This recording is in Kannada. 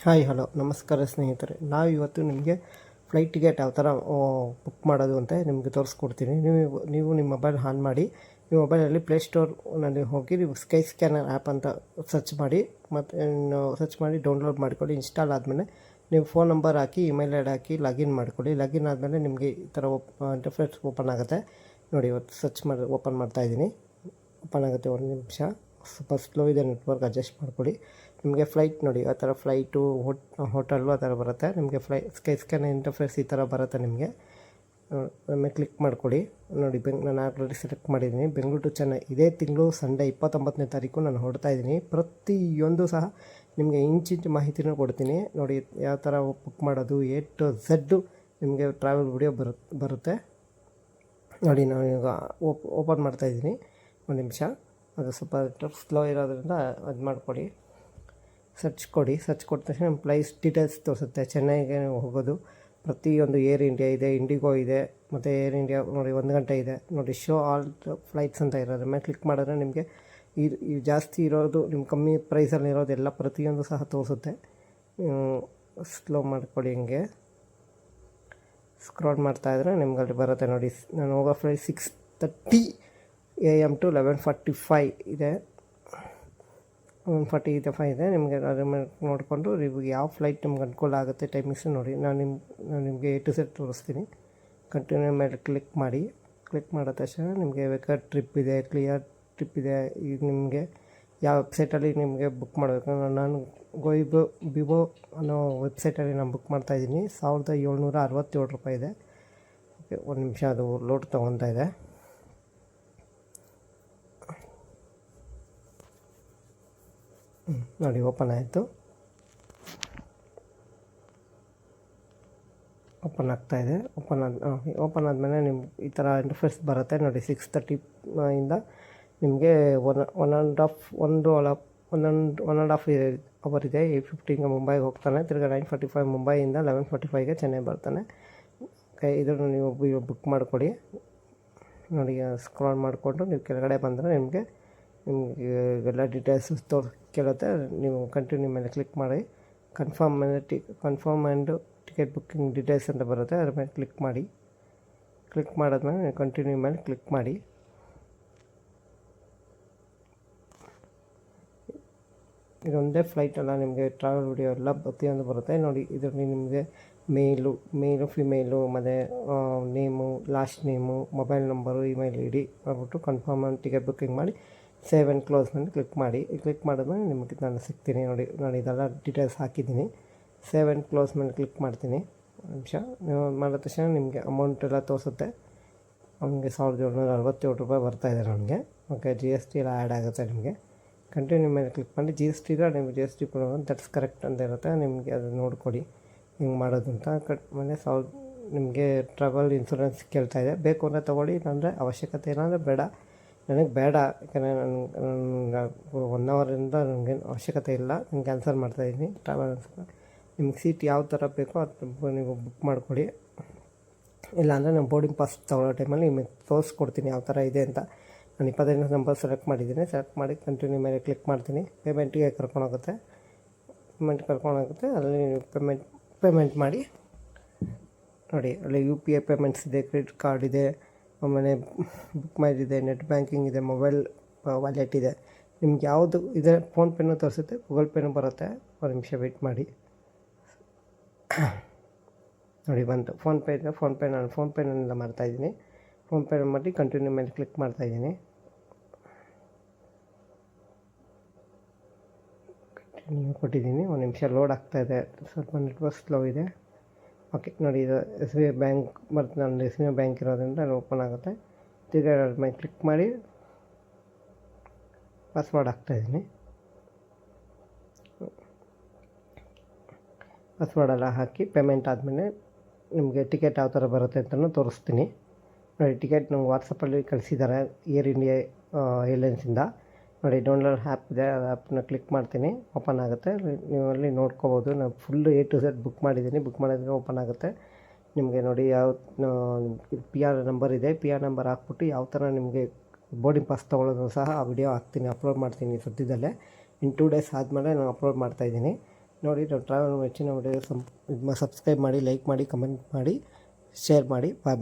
ಹಾಯ್ ಹಲೋ ನಮಸ್ಕಾರ ಸ್ನೇಹಿತರೆ. ನಾವು ಇವತ್ತು ನಿಮಗೆ ಫ್ಲೈಟ್ ಟಿಕೆಟ್ ಯಾವ ಥರ ಬುಕ್ ಮಾಡೋದು ಅಂತ ನಿಮಗೆ ತೋರಿಸ್ಕೊಡ್ತೀನಿ. ನೀವು ನಿಮ್ಮ ಮೊಬೈಲ್ ಆನ್ ಮಾಡಿ, ನಿಮ್ಮ ಮೊಬೈಲಲ್ಲಿ ಪ್ಲೇಸ್ಟೋರ್ನಲ್ಲಿ ಹೋಗಿ ನೀವು ಸ್ಕೈ ಸ್ಕ್ಯಾನರ್ ಆ್ಯಪ್ ಅಂತ ಸರ್ಚ್ ಮಾಡಿ, ಮತ್ತು ಸರ್ಚ್ ಮಾಡಿ ಡೌನ್ಲೋಡ್ ಮಾಡ್ಕೊಳ್ಳಿ. ಇನ್ಸ್ಟಾಲ್ ಆದಮೇಲೆ ನೀವು ಫೋನ್ ನಂಬರ್ ಹಾಕಿ, ಇಮೇಲ್ ಐಡಿ ಹಾಕಿ ಲಾಗಿನ್ ಮಾಡ್ಕೊಳ್ಳಿ. ಲಾಗಿನ್ ಆದಮೇಲೆ ನಿಮಗೆ ಈ ಥರ ಇಂಟರ್ಫೇಸ್ ಓಪನ್ ಆಗುತ್ತೆ ನೋಡಿ. ಇವತ್ತು ಸರ್ಚ್ ಮಾಡಿ ಓಪನ್ ಮಾಡ್ತಾಯಿದ್ದೀನಿ. ಓಪನ್ ಆಗುತ್ತೆ, ಒಂದು ನಿಮಿಷ. ಸ್ವಲ್ಪ ಸ್ಲೋ ಇದೆ ನೆಟ್ವರ್ಕ್, ಅಡ್ಜಸ್ಟ್ ಮಾಡ್ಕೊಳ್ಳಿ. ನಿಮಗೆ ಫ್ಲೈಟ್ ನೋಡಿ, ಆ ಥರ ಫ್ಲೈಟು ಹೋಟೆಲ್ಲು ಆ ಥರ ಬರುತ್ತೆ. ನಿಮಗೆ ಸ್ಕೈ ಸ್ಕ್ಯಾನ್ ಇಂಟರ್ಫೇಸ್ ಈ ಥರ ಬರುತ್ತೆ ನಿಮಗೆ. ಆಮೇಲೆ ಕ್ಲಿಕ್ ಮಾಡ್ಕೊಳ್ಳಿ ನೋಡಿ. ನಾನು ಆಲ್ರೆಡಿ ಸೆಲೆಕ್ಟ್ ಮಾಡಿದ್ದೀನಿ. ಬೆಂಗಳೂರು ಟು ಚೆನ್ನೈ ಇದೇ ತಿಂಗಳು ಸಂಡೇ 29ನೇ ತಾರೀಕು ನಾನು ಹೊರಡ್ತಾ ಇದ್ದೀನಿ. ಪ್ರತಿಯೊಂದು ಸಹ ನಿಮಗೆ ಇಂಚಿಂಚು ಮಾಹಿತಿನೂ ಕೊಡ್ತೀನಿ ನೋಡಿ. ಯಾವ ಥರ ಬುಕ್ ಮಾಡೋದು A to Z ನಿಮಗೆ ಟ್ರಾವೆಲ್ ವಿಡಿಯೋ ಬರುತ್ತೆ ನೋಡಿ. ನಾನು ಈಗ ಓಪನ್ ಮಾಡ್ತಾಯಿದ್ದೀನಿ. ಒಂದು ನಿಮಿಷ, ಅದು ಸ್ವಲ್ಪ ಸ್ಲೋ ಇರೋದ್ರಿಂದ ಅದು ಮಾಡ್ಕೊಳ್ಳಿ. ಸರ್ಚ್ ಕೊಡಿ. ಸರ್ಚ್ ಕೊಟ್ಟ ತಕ್ಷಣ ಪ್ಲೇಸ್ ಡೀಟೇಲ್ಸ್ ತೋರಿಸುತ್ತೆ. ಚೆನ್ನೈಗೆ ಹೋಗೋದು ಪ್ರತಿಯೊಂದು ಏರ್ ಇಂಡಿಯಾ ಇದೆ, ಇಂಡಿಗೋ ಇದೆ, ಮತ್ತು ಏರ್ ಇಂಡಿಯಾ ನೋಡಿ 1 ಗಂಟೆ ಇದೆ ನೋಡಿ. ಶೋ ಆಲ್ ಫ್ಲೈಟ್ಸ್ ಅಂತ ಇರೋದ್ರ ಮೇಲೆ ಕ್ಲಿಕ್ ಮಾಡಿದ್ರೆ ನಿಮಗೆ ಈ ಜಾಸ್ತಿ ಇರೋದು, ನಿಮ್ಮ ಕಮ್ಮಿ ಪ್ರೈಸಲ್ಲಿ ಇರೋದೆಲ್ಲ ಪ್ರತಿಯೊಂದು ಸಹ ತೋರಿಸುತ್ತೆ. ಸ್ಲೋ ಮಾಡ್ಕೊಳ್ಳಿ. ಹಿಂಗೆ ಸ್ಕ್ರಾಲ್ ಮಾಡ್ತಾಯಿದ್ರೆ ನಿಮ್ಗೆ ಅಲ್ಲಿ ಬರುತ್ತೆ ನೋಡಿ. ನಾನು ಹೋಗೋ ಫ್ಲೈಟ್ 6:30 AM to 11:45 ಇದೆ, 11:45 ಇದೆ. ನಿಮಗೆ ಅದ್ರ ಮೇಲೆ ನೋಡಿಕೊಂಡು ನಿಮಗೆ ಯಾವ ಫ್ಲೈಟ್ ನಿಮ್ಗೆ ಅನುಕೂಲ ಆಗುತ್ತೆ ಟೈಮಿಂಗ್ಸ್ ನೋಡಿ. ನಾನು ನಿಮಗೆ A to Z ತೋರಿಸ್ತೀನಿ. ಕಂಟಿನ್ಯೂ ಮೇಲೆ ಕ್ಲಿಕ್ ಮಾಡಿ. ಕ್ಲಿಕ್ ಮಾಡಿದ ತಕ್ಷಣ ನಿಮಗೆ ಬೇಕಾದ ಟ್ರಿಪ್ ಇದೆ, ಕ್ಲಿಯರ್ ಟ್ರಿಪ್ ಇದೆ. ಈಗ ನಿಮಗೆ ಯಾವ ವೆಬ್ಸೈಟಲ್ಲಿ ನಿಮಗೆ ಬುಕ್ ಮಾಡಬೇಕು. ನಾನು ಬಿಬೋ ಅನ್ನೋ ವೆಬ್ಸೈಟಲ್ಲಿ ನಾನು ಬುಕ್ ಮಾಡ್ತಾಯಿದ್ದೀನಿ. 1767 ರೂಪಾಯಿ ಇದೆ. ಓಕೆ, ಒಂದು ನಿಮಿಷ, ಅದು ಲೋಡ್ ತೊಗೊತಾ ಇದೆ. ನೋಡಿ, ಓಪನ್ ಆಯಿತು. ಓಪನ್ ಆಗ್ತಾಯಿದೆ. ಓಪನ್ ಆದಮೇಲೆ ನಿಮ್ಗೆ ಈ ಥರ ಇಂಟರ್ಫೇಸ್ ಬರುತ್ತೆ ನೋಡಿ. 6:30 ಇಂದ ನಿಮಗೆ ಒನ್ ಆ್ಯಂಡ್ ಹಾಫ್ ಅವರ್ ಇದೆ. 8:15ಗೆ ಮುಂಬೈಗೆ ಹೋಗ್ತಾನೆ. ತಿರ್ಗಿ 9:45 ಮುಂಬೈಯಿಂದ 11:45ಗೆ ಚೆನ್ನೈ ಬರ್ತಾನೆ. ಓಕೆ, ಇದನ್ನು ನೀವು ಬುಕ್ ಮಾಡಿಕೊಡಿ ನೋಡಿ. ಸ್ಕ್ರಾಲ್ ಮಾಡಿಕೊಂಡು ನೀವು ಕೆಳಗಡೆ ಬಂದರೆ ನಿಮಗೆ ಎಲ್ಲ ಡೀಟೇಲ್ಸ್ ಕೇಳುತ್ತೆ. ನೀವು ಕಂಟಿನ್ಯೂ ಮೇಲೆ ಕ್ಲಿಕ್ ಮಾಡಿ. Confirm and ticket booking details ಅಂತ ಬರುತ್ತೆ, ಅದ್ರ ಮೇಲೆ ಕ್ಲಿಕ್ ಮಾಡಿ. ಕ್ಲಿಕ್ ಮಾಡಿದ್ಮೇಲೆ ಕಂಟಿನ್ಯೂ ಮೇಲೆ ಕ್ಲಿಕ್ ಮಾಡಿ. ಇದೊಂದೇ ಫ್ಲೈಟ್ ಅಲ್ಲ, ನಿಮಗೆ ಟ್ರಾವೆಲ್ ವಿಡಿಯೋ ಎಲ್ಲ ಪ್ರತಿಯೊಂದು ಬರುತ್ತೆ ನೋಡಿ. ಇದರಲ್ಲಿ ನಿಮಗೆ ಮೇಲು ಫಿಮೇಲು ಮತ್ತು name, last name, mobile number, email ID ಮಾಡಿಬಿಟ್ಟು ಕನ್ಫರ್ಮ್ ಆ್ಯಂಡ್ ಟಿಕೆಟ್ ಬುಕ್ಕಿಂಗ್ ಮಾಡಿ ಸೇವ್ ಆ್ಯಂಡ್ ಕ್ಲೋಸ್ ಮೇಲೆ ಕ್ಲಿಕ್ ಮಾಡಿ. ಕ್ಲಿಕ್ ಮಾಡಿದ್ಮೇಲೆ ನಿಮಗೆ ನಾನು ಸಿಗ್ತೀನಿ ನೋಡಿ. ನಾನು ಇದೆಲ್ಲ ಡೀಟೇಲ್ಸ್ ಹಾಕಿದ್ದೀನಿ. ಸೇವ್ ಆ್ಯಂಡ್ ಕ್ಲೋಸ್ ಮೇಲೆ ಕ್ಲಿಕ್ ಮಾಡ್ತೀನಿ. ನಿಮಿಷ, ನೀವು ಮಾಡಿದ ತಕ್ಷಣ ನಿಮಗೆ ಅಮೌಂಟ್ ಎಲ್ಲ ತೋರಿಸುತ್ತೆ. ನಮಗೆ 1767 ರೂಪಾಯಿ ಬರ್ತಾಯಿದೆ ನನಗೆ. ಓಕೆ, GST ಎಲ್ಲ ಆ್ಯಡ್ ಆಗುತ್ತೆ ನಿಮಗೆ. ಕಂಟಿನ್ಯೂ ಮೇಲೆ ಕ್ಲಿಕ್ ಮಾಡಿ. GST ಇಲ್ಲ, ನಿಮಗೆ GST ದಟ್ಸ್ ಕರೆಕ್ಟ್ ಅಂತ ಇರುತ್ತೆ. ನಿಮಗೆ ಅದು ನೋಡ್ಕೊಡಿ ಹಿಂಗೆ ಮಾಡೋದು ಅಂತ. ಮೇಲೆ ನಿಮಗೆ ಟ್ರಾವೆಲ್ ಇನ್ಶೂರೆನ್ಸ್ ಕೇಳ್ತಾಯಿದೆ. ಬೇಕು ಅಂದರೆ ತೊಗೊಳ್ಳಿ, ಇಲ್ಲಾಂದರೆ ಅವಶ್ಯಕತೆ ಇಲ್ಲಾಂದರೆ ಬೇಡ. ನನಗೆ ಬೇಡ, ಯಾಕಂದರೆ ನನಗೆ 1 ಅವರಿಂದ ನನಗೇನು ಅವಶ್ಯಕತೆ ಇಲ್ಲ. ನಾನು ಕ್ಯಾನ್ಸಲ್ ಮಾಡ್ತಾಯಿದ್ದೀನಿ ಟ್ರಾವೆಲ್ಸ್. ನಿಮ್ಗೆ ಸೀಟ್ ಯಾವ ಥರ ಬೇಕೋ ಅದು ನೀವು ಬುಕ್ ಮಾಡ್ಕೊಳ್ಳಿ. ಇಲ್ಲಾಂದರೆ ನಾನು ಬೋರ್ಡಿಂಗ್ ಪಾಸ್ ತೊಗೊಳ್ಳೋ ಟೈಮಲ್ಲಿ ನಿಮಗೆ ತೋರಿಸ್ಕೊಡ್ತೀನಿ ಯಾವ ಥರ ಇದೆ ಅಂತ. ನಾನು 25 ನಂಬರ್ ಸೆಲೆಕ್ಟ್ ಮಾಡಿದ್ದೀನಿ. ಸೆಲೆಕ್ಟ್ ಮಾಡಿ ಕಂಟಿನ್ಯೂ ಮೇಲೆ ಕ್ಲಿಕ್ ಮಾಡ್ತೀನಿ. ಪೇಮೆಂಟಿಗೆ ಕರ್ಕೊಂಡೋಗುತ್ತೆ. ಅಲ್ಲಿ ಪೇಮೆಂಟ್ ಮಾಡಿ ನೋಡಿ. ಅಲ್ಲಿ UPI ಪೇಮೆಂಟ್ಸ್ ಇದೆ, ಕ್ರೆಡಿಟ್ ಕಾರ್ಡ್ ಇದೆ, ಆಮೇಲೆ ಬುಕ್ ಮಾಡಿದೆ, ನೆಟ್ ಬ್ಯಾಂಕಿಂಗ್ ಇದೆ, ಮೊಬೈಲ್ ವಾಲೆಟ್ ಇದೆ. ನಿಮ್ಗೆ ಯಾವುದು ಇದೆ, ಫೋನ್ಪೇನೂ ತೋರಿಸುತ್ತೆ, ಗೂಗಲ್ ಪೇನೂ ಬರುತ್ತೆ. ಒಂದು ನಿಮಿಷ ವೆಯ್ಟ್ ಮಾಡಿ ನೋಡಿ. ಬಂತು ಫೋನ್ಪೇ ಇದೆ. ನಾನು ಫೋನ್ಪೇನೆಲ್ಲ ಮಾಡ್ತಾಯಿದ್ದೀನಿ. ಫೋನ್ಪೇ ಮಾಡಿ ಕಂಟಿನ್ಯೂ ಮೇಲೆ ಕ್ಲಿಕ್ ಮಾಡ್ತಾಯಿದ್ದೀನಿ. ಕಂಟಿನ್ಯೂ ಕೊಟ್ಟಿದ್ದೀನಿ. ಒಂದು ನಿಮಿಷ ಲೋಡ್ ಆಗ್ತಾಯಿದೆ, ಸ್ವಲ್ಪ ನೆಟ್ವರ್ಕ್ ಸ್ಲೋ ಇದೆ. ಓಕೆ ನೋಡಿ, ಇದು SBI ಬ್ಯಾಂಕ್ ಬರ್ತದೆ. ನಾನು SBI ಬ್ಯಾಂಕ್ ಇರೋದ್ರಿಂದ ಅದು ಓಪನ್ ಆಗುತ್ತೆ. ತಿರ್ಗಿ ಅದ್ರ ಮೇಲೆ ಕ್ಲಿಕ್ ಮಾಡಿ ಪಾಸ್ವರ್ಡ್ ಹಾಕ್ತಾಯಿದ್ದೀನಿ. ಪಾಸ್ವರ್ಡೆಲ್ಲ ಹಾಕಿ ಪೇಮೆಂಟ್ ಆದಮೇಲೆ ನಿಮಗೆ ಟಿಕೆಟ್ ಯಾವ ಥರ ಬರುತ್ತೆ ಅಂತಲೂ ತೋರಿಸ್ತೀನಿ ನೋಡಿ. ಟಿಕೆಟ್ ನಮ್ಗೆ ವಾಟ್ಸಪ್ಪಲ್ಲಿ ಕಳಿಸಿದ್ದಾರೆ ಏರ್ ಇಂಡಿಯಾ ಏರ್ಲೈನ್ಸಿಂದ ನೋಡಿ. ಡೌನ್ಲೋಡ್ ಆ್ಯಪ್ ಇದೆ, ಆ ಆ್ಯಪ್ನ ಕ್ಲಿಕ್ ಮಾಡ್ತೀನಿ. ಓಪನ್ ಆಗುತ್ತೆ. ನೀವು ಅಲ್ಲಿ ನೋಡ್ಕೋಬೋದು. ನಾನು full A to Z book ಮಾಡಿದ್ದೀನಿ. ಬುಕ್ ಮಾಡಿದ್ರೆ ಓಪನ್ ಆಗುತ್ತೆ ನಿಮಗೆ ನೋಡಿ. ಯಾವ PR ನಂಬರ್ ಇದೆ, PR ನಂಬರ್ ಹಾಕ್ಬಿಟ್ಟು ಯಾವ ಥರ ನಿಮಗೆ ಬೋರ್ಡಿಂಗ್ ಪಾಸ್ ತೊಗೊಳ್ಳೋದು ಸಹ ಆ ವಿಡಿಯೋ ಹಾಕ್ತೀನಿ, ಅಪ್ಲೋಡ್ ಮಾಡ್ತೀನಿ ಸದ್ಯದಲ್ಲೇ. ಇನ್ನು 2 ಡೇಸ್ ಆದಮೇಲೆ ನಾನು ಅಪ್ಲೋಡ್ ಮಾಡ್ತಾಯಿದ್ದೀನಿ ನೋಡಿ. ನಾವು ಟ್ರಾವೆಲ್ ಹೆಚ್ಚಿನ ವಿಡಿಯೋ ಸಬ್ಸ್ಕ್ರೈಬ್ ಮಾಡಿ, ಲೈಕ್ ಮಾಡಿ, ಕಮೆಂಟ್ ಮಾಡಿ, ಶೇರ್ ಮಾಡಿ. ಬಾಯ್ ಬಾಯ್.